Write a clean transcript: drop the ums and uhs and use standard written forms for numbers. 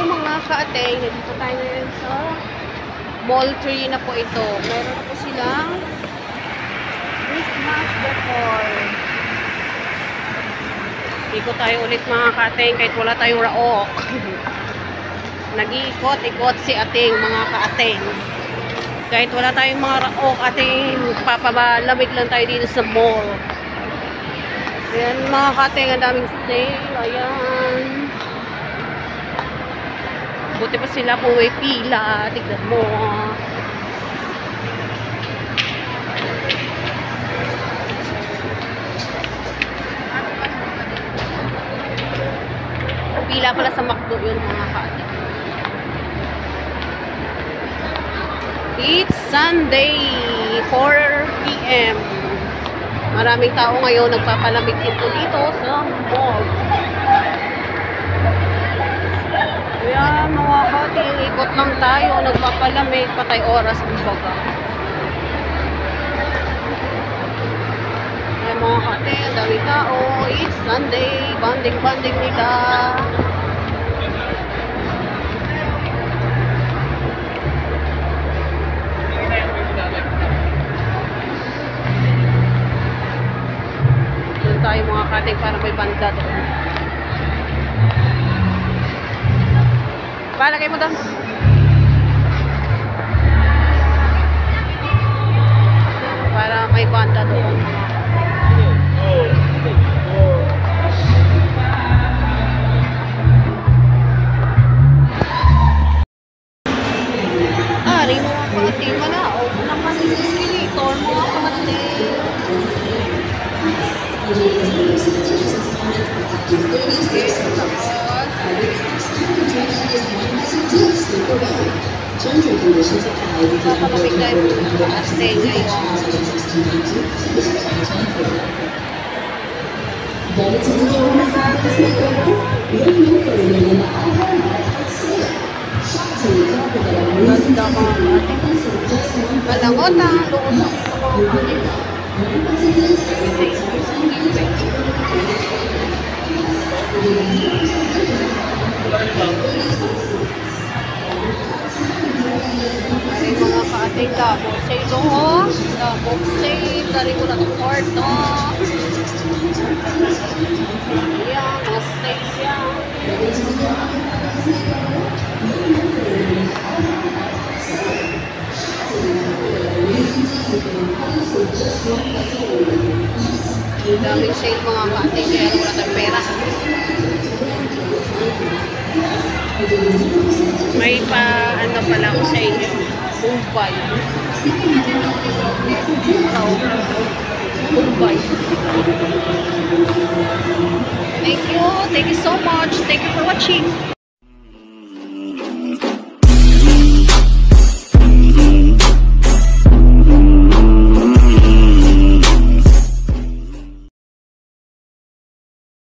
mga ka-ate, dito tayo ngayon sa Mall 3 na po ito. Meron na po silang Christmas decor. Ikot tayo ulit mga ka-ate kahit wala tayong raok. Nag-iikot-ikot si ating mga ka-ate. Kahit wala tayong mga raok, ating papalamig lang tayo dito sa mall. Ayan mga ka-ate, ang daming sale. Ayan. Buti pa sila kung may pila. Tignan mo. Pila pala sa McDo yun mga ka-ate. It's Sunday, 4 PM. Maraming tao ngayon nagpapalamig dito sa mall. Kaya mga kating, ikot lang tayo, nagpapalamig, patay oras ng baga. Kaya mga kating, ang dami tao, it's Sunday, banding-banding nila. Doon tayo mga kating para may banda doon. Palagay mo doon. Para may banda doon. Ari mga kapatid, manaog naman yung escalator mga kapatid. Papalamig tayo sa ate ngayon. Ganda mga ate. Malangot ang loob ng mga ate. Ay mga ka-ating double save doon. Double save. Dari ko na itong kwarto. Ayan, na-save yan. Daming sale mga ka-ating. Kaya wala tayong pera. May pa ano pala ako sa inyo. Mumbai. Mumbai. Thank you so much. Thank you for watching.